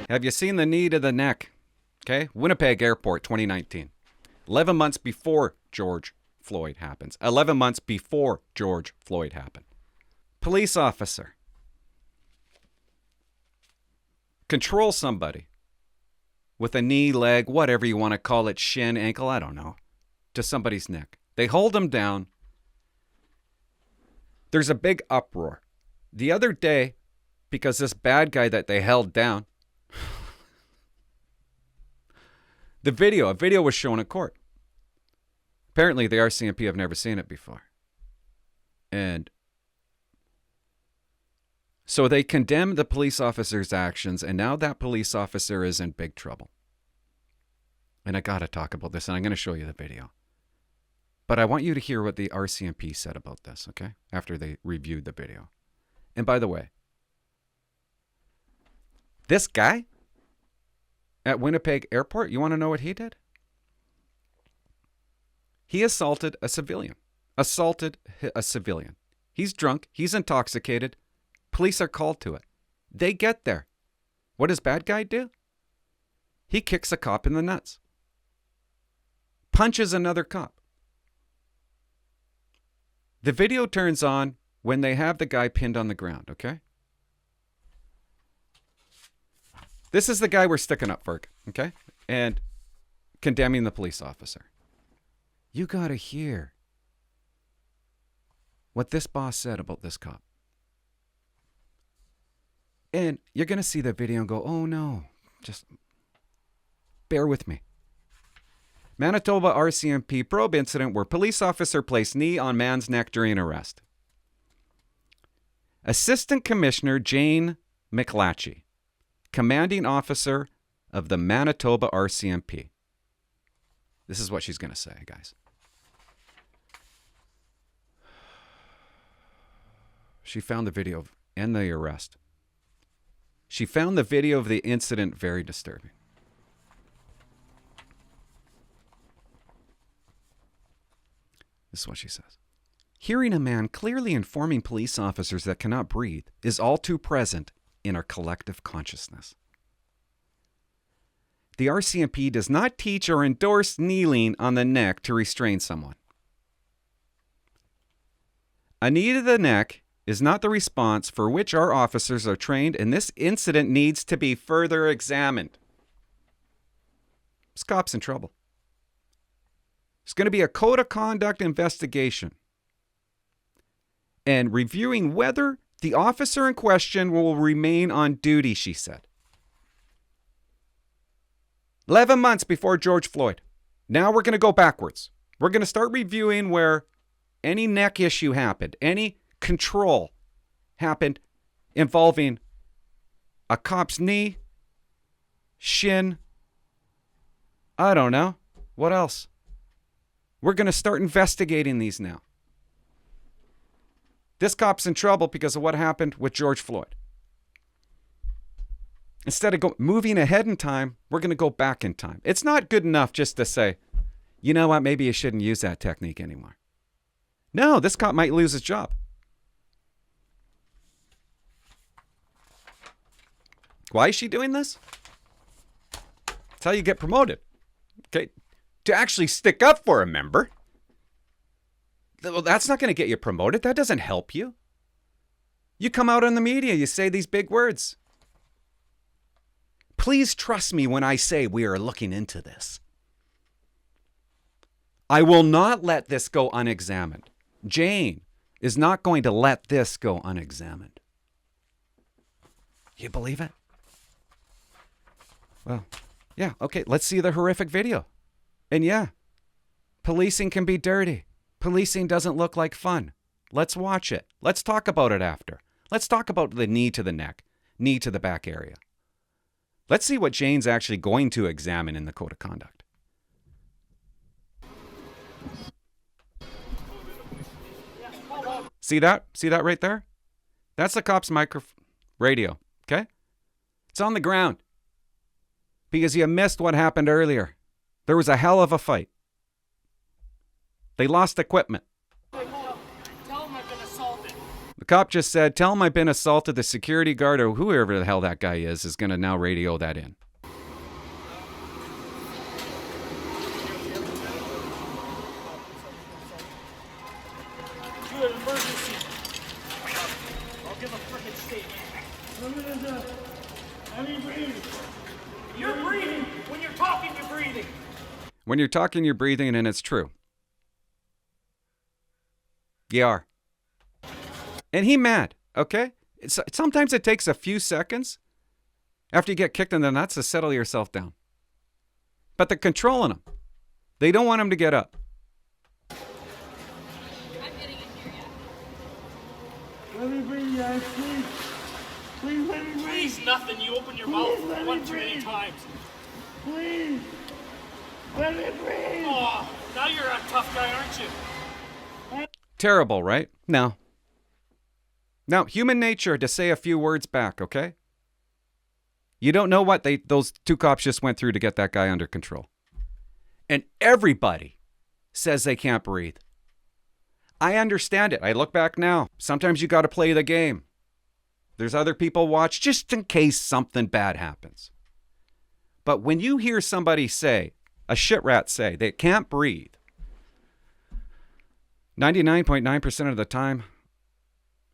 Have you seen the knee to the neck? Okay, Winnipeg Airport, 2019. 11 months before George Floyd happens. 11 months before George Floyd happened. Police officer. Control somebody with a knee, leg, whatever you want to call it, shin, ankle, I don't know, to somebody's neck. They hold them down. There's a big uproar. The other day, because this bad guy that they held down, a video was shown in court. Apparently, the RCMP have never seen it before. And so they condemned the police officer's actions, and now that police officer is in big trouble. And I got to talk about this, and I'm going to show you the video. But I want you to hear what the RCMP said about this, okay? After they reviewed the video. And by the way, this guy at Winnipeg Airport, you want to know what he did? He assaulted a civilian. He's drunk. He's intoxicated. Police are called to it. They get there. What does bad guy do? He kicks a cop in the nuts. Punches another cop. The video turns on when they have the guy pinned on the ground, okay? This is the guy we're sticking up for, okay? And condemning the police officer. You gotta hear what this boss said about this cop. And you're gonna see the video and go, oh no, just bear with me. Manitoba RCMP probe incident where police officer placed knee on man's neck during arrest. Assistant Commissioner Jane Maclatchy, commanding officer of the Manitoba RCMP. This is what she's going to say, guys. She found the video and the arrest. She found the video of the incident very disturbing. This is what she says. Hearing a man clearly informing police officers that cannot breathe is all too present in our collective consciousness. The RCMP does not teach or endorse kneeling on the neck to restrain someone. A knee to the neck is not the response for which our officers are trained, and this incident needs to be further examined. This cop's in trouble. It's going to be a code of conduct investigation and reviewing whether the officer in question will remain on duty, she said. 11 months before George Floyd. Now we're going to go backwards. We're going to start reviewing where any neck issue happened, any control happened involving a cop's knee, shin, I don't know. What else? We're going to start investigating these now. This cop's in trouble because of what happened with George Floyd. Instead of moving ahead in time, we're going to go back in time. It's not good enough just to say, you know what, maybe you shouldn't use that technique anymore. No, this cop might lose his job. Why is she doing this? That's how you get promoted. Okay, to actually stick up for a member. Well, that's not going to get you promoted. That doesn't help you. You come out in the media, you say these big words. Please trust me when I say we are looking into this. I will not let this go unexamined. Jane is not going to let this go unexamined. You believe it? Well, yeah, okay, let's see the horrific video. And yeah, policing can be dirty. Policing doesn't look like fun. Let's watch it. Let's talk about it after. Let's talk about the knee to the neck, knee to the back area. Let's see what Jane's actually going to examine in the code of conduct. See that? See that right there? That's the cop's radio, okay? It's on the ground. Because you missed what happened earlier. There was a hell of a fight. They lost equipment. The Cop just said, tell him I've been assaulted. The security guard or whoever the hell that guy is going to now radio that in. Good, emergency. I'll give a frickin' statement. I need breathing. You're breathing. When you're talking, you're breathing. When you're talking, you're breathing, and it's true. You are. And he mad, okay? Sometimes it takes a few seconds after you get kicked in the nuts to settle yourself down. But they're controlling him. They don't want him to get up. I'm getting in here yet. Let me breathe, guys, please. Please let me breathe. Please nothing. You open your mouth one too many times. Please. Let me breathe. Oh, now you're a tough guy, aren't you? Terrible, right? No. Now, human nature to say a few words back, okay? You don't know what those two cops just went through to get that guy under control. And everybody says they can't breathe. I understand it. I look back now. Sometimes you got to play the game. There's other people watch just in case something bad happens. But when you hear somebody say, a shit rat say, they can't breathe, 99.9% of the time,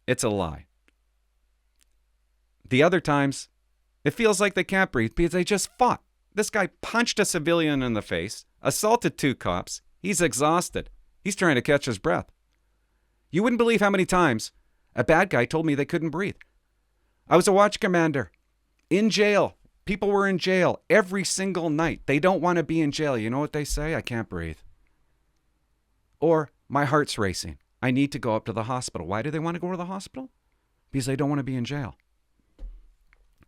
it's a lie. The other times, it feels like they can't breathe because they just fought. This guy punched a civilian in the face, assaulted two cops. He's exhausted. He's trying to catch his breath. You wouldn't believe how many times a bad guy told me they couldn't breathe. I was a watch commander in jail. People were in jail every single night. They don't want to be in jail. You know what they say? I can't breathe. Or, my heart's racing. I need to go up to the hospital. Why do they want to go to the hospital? Because they don't want to be in jail.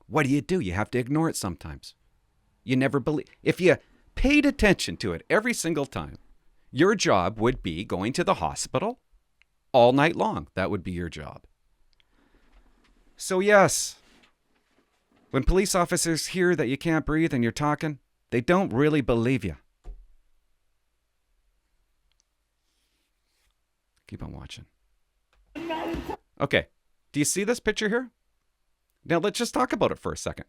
What do? You have to ignore it sometimes. You never believe. If you paid attention to it every single time, your job would be going to the hospital all night long. That would be your job. So yes, when police officers hear that you can't breathe and you're talking, they don't really believe you. Keep on watching. Okay, do you see this picture here? Now let's just talk about it for a second.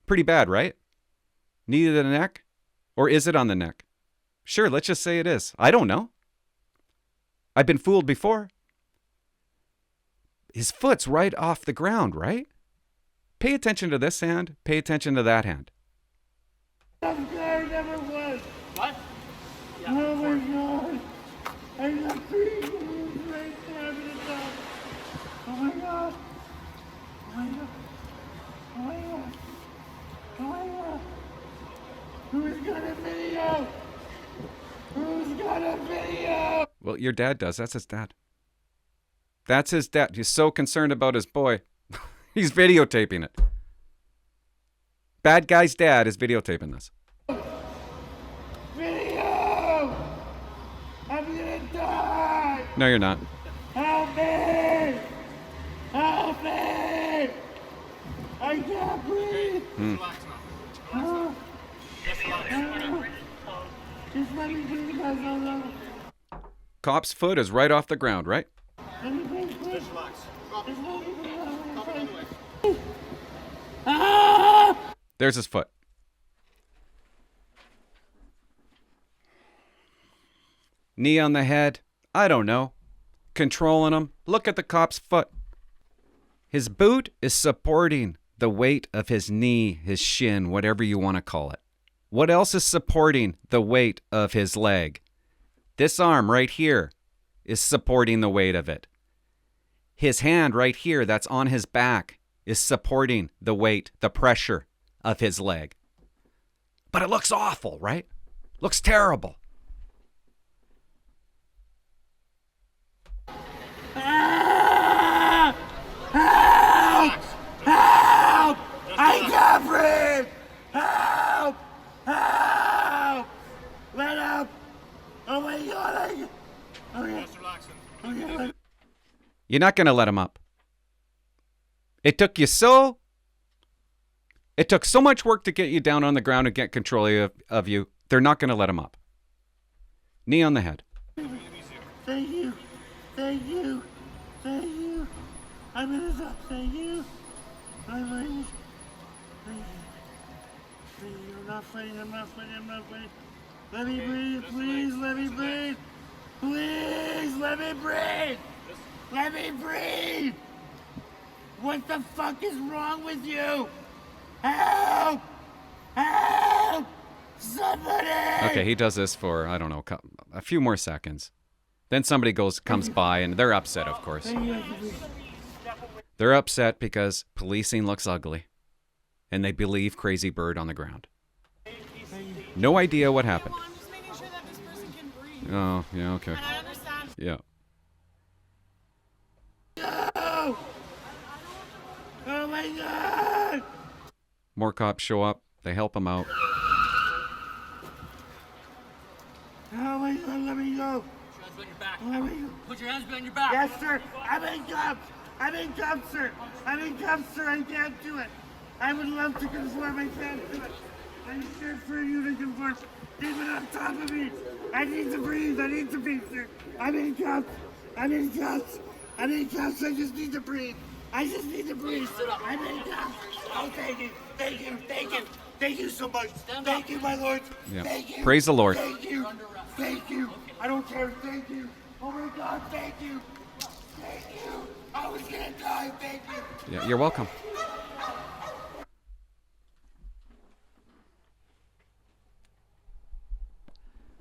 Pretty bad, right? Knee to the neck? Or is it on the neck? Sure, let's just say it is. I don't know. I've been fooled before. His foot's right off the ground, right? Pay attention to this hand. Pay attention to that hand. I'm sorry, never was. What? Yeah, oh my God. I got 3 moves right there to the top. Oh my God. Oh my God. Oh my God. Oh my God. Who's got a video? Who's got a video? Well, your dad does. That's his dad. That's his dad. He's so concerned about his boy. He's videotaping it. Bad guy's dad is videotaping this. Video! I'm gonna die! No, you're not. Help me! Help me! I can't breathe! Just let me breathe, guys. No. Cop's foot is right off the ground, right? Let me breathe, please. Just let me breathe. Ah! There's his foot. Knee on the head. I don't know. Controlling him. Look at the cop's foot. His boot is supporting the weight of his knee, his shin, whatever you want to call it. What else is supporting the weight of his leg? This arm right here is supporting the weight of it. His hand right here that's on his back is supporting the weight, the pressure of his leg. But it looks awful, right? Looks terrible. Ah! Help! Help! I can't breathe! Help! Help! Let up! Oh my God! Okay. You're not going to let him up. It took so much work to get you down on the ground and get control of you. They're not going to let him up. Knee on the head. Thank you. Thank you. Thank you. I'm gonna stop. Thank you. I'm fighting. Thank you. Thank you. I'm not fighting. I'm not fighting. I'm not fighting. Let me breathe. Please let me breathe. Please let me breathe. Let me breathe. What the fuck is wrong with you? Help! Help! Somebody! Okay, he does this for, I don't know, a few more seconds. Then somebody comes by, and they're upset, of course. They're upset because policing looks ugly, and they believe Crazy Bird on the ground. No idea what happened. I'm just making sure that this person can breathe. Oh, yeah, okay. And I understand. Yeah. No! Oh my god! More cops show up. They help him out. Oh my god, let me go! Let me go. Put your hands behind your back. Yes, sir! I'm in cuffs! I'm in cuffs, sir! I'm in cuffs, sir! I can't do it! I would love to conform, I can't do it! I'm scared for you to conform! Even on top of me! I need to breathe! I need to breathe, sir! I'm in cuffs! I'm in cuffs! I'm in cuffs! I just need to breathe! I just need to breathe! I'm in cuffs! Oh, thank you! Thank you! Thank you! Thank you so much! Thank you, my lord! Yeah. Thank you! Praise the Lord. Thank you! Thank you! I don't care! Thank you! Oh my god, thank you! Thank you! I was gonna die! Thank you! Yeah, you're welcome.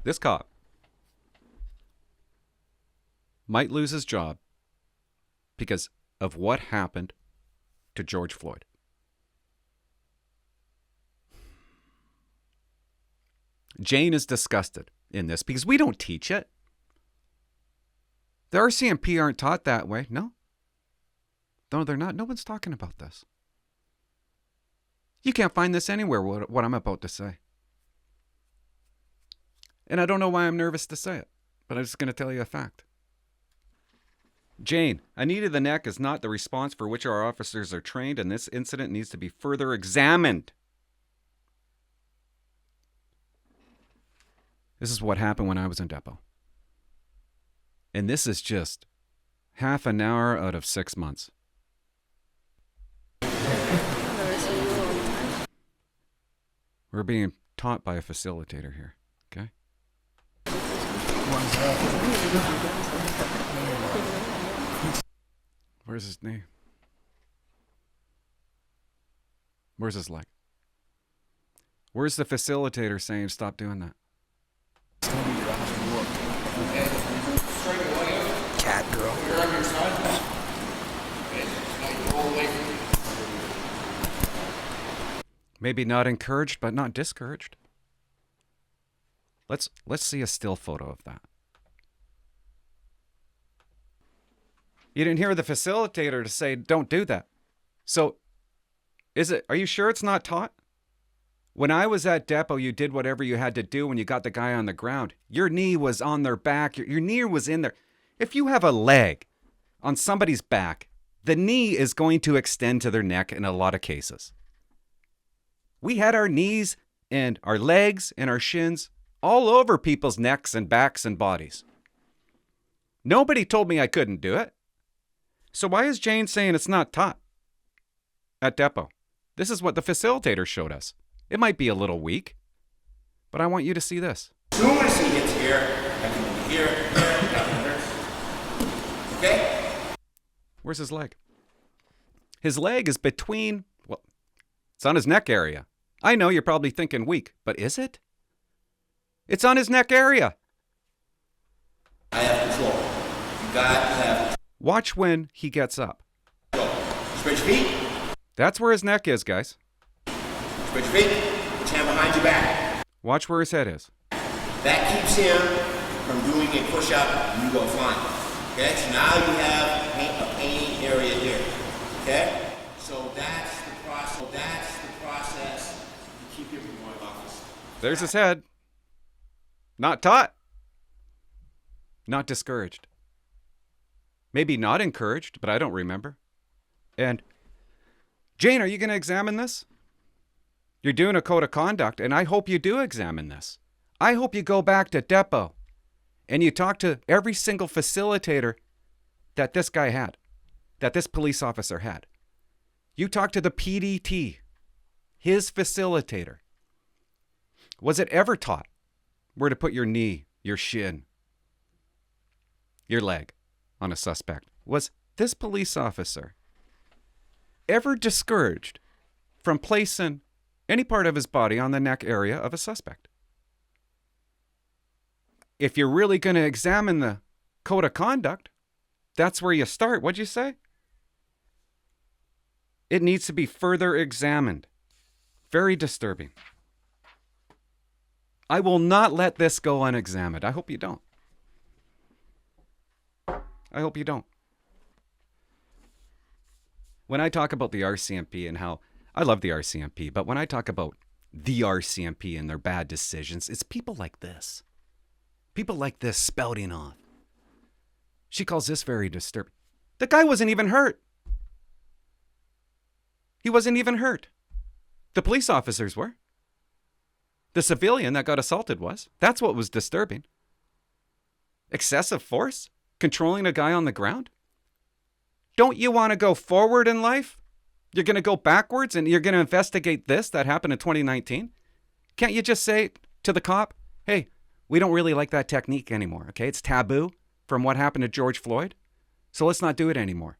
This cop might lose his job because of what happened to George Floyd. Jane is disgusted in this because we don't teach it. The RCMP aren't taught that way. No. No, they're not. No one's talking about this. You can't find this anywhere, what I'm about to say. And I don't know why I'm nervous to say it, but I'm just going to tell you a fact. Jane, a knee to the neck is not the response for which our officers are trained, and this incident needs to be further examined. This is what happened when I was in Depot. And this is just half an hour out of 6 months. We're being taught by a facilitator here, okay? Where's his knee? Where's his leg? Where's the facilitator saying stop doing that? Cat girl. Maybe not encouraged, but not discouraged. Let's see a still photo of that. You didn't hear the facilitator to say don't do that. So are you sure it's not taught? When I was at Depot, you did whatever you had to do when you got the guy on the ground. Your knee was on their back. Your knee was in there. If you have a leg on somebody's back, the knee is going to extend to their neck in a lot of cases. We had our knees and our legs and our shins all over people's necks and backs and bodies. Nobody told me I couldn't do it. So why is Jane saying it's not taught at Depot? This is what the facilitator showed us. It might be a little weak, but I want you to see this. As soon as he hits here, I can hear it. Okay? Where's his leg? His leg is between, well, it's on his neck area. I know you're probably thinking weak, but is it? It's on his neck area. I have control. You got to have Watch when he gets up. control. Spread your feet. That's where his neck is, guys. Spread your feet. Put your hand behind your back. Watch where his head is. That keeps him from doing a push-up and you go flying. Okay? So now you have a pain area here. Okay? So that's the process. To keep him from going off this. There's his head. Not taught. Not discouraged. Maybe not encouraged, but I don't remember. And Jane, are you going to examine this? You're doing a code of conduct, and I hope you do examine this. I hope you go back to Depot and you talk to every single facilitator that this guy had, that this police officer had. You talk to the PDT, his facilitator. Was it ever taught where to put your knee, your shin, your leg on a suspect? Was this police officer ever discouraged from placing any part of his body on the neck area of a suspect? If you're really going to examine the code of conduct, that's where you start. What'd you say? It needs to be further examined. Very disturbing. I will not let this go unexamined. I hope you don't. I hope you don't. When I talk about the RCMP and how I love the RCMP, but when I talk about the RCMP and their bad decisions, it's people like this. People like this spouting off. She calls this very disturbing. The guy wasn't even hurt. He wasn't even hurt. The police officers were. The civilian that got assaulted was. That's what was disturbing. Excessive force? Controlling a guy on the ground? Don't you want to go forward in life? You're going to go backwards and you're going to investigate this that happened in 2019? Can't you just say to the cop, hey, we don't really like that technique anymore, okay? It's taboo from what happened to George Floyd, so let's not do it anymore.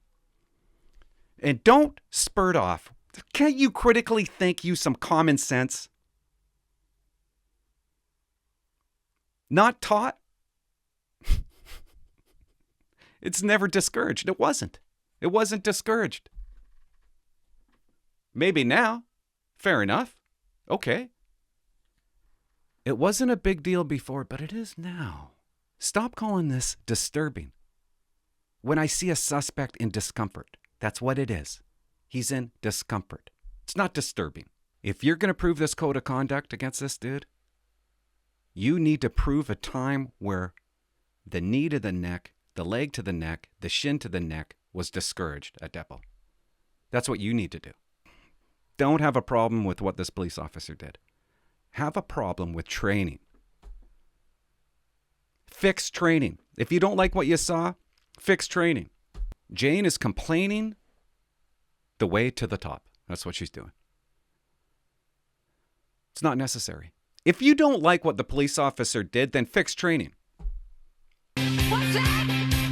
And don't spurt off. Can't you critically think, use some common sense? Not taught? It's never discouraged. It wasn't. It wasn't discouraged. Maybe now. Fair enough. Okay. It wasn't a big deal before, but it is now. Stop calling this disturbing. When I see a suspect in discomfort, that's what it is. He's in discomfort. It's not disturbing. If you're going to prove this code of conduct against this dude, you need to prove a time where the knee to the neck, the leg to the neck, the shin to the neck was discouraged at Depot. That's what you need to do. Don't have a problem with what this police officer did. Have a problem with training. Fix training. If you don't like what you saw, fix training. Jane is complaining the way to the top. That's what she's doing. It's not necessary. If you don't like what the police officer did, then fix training.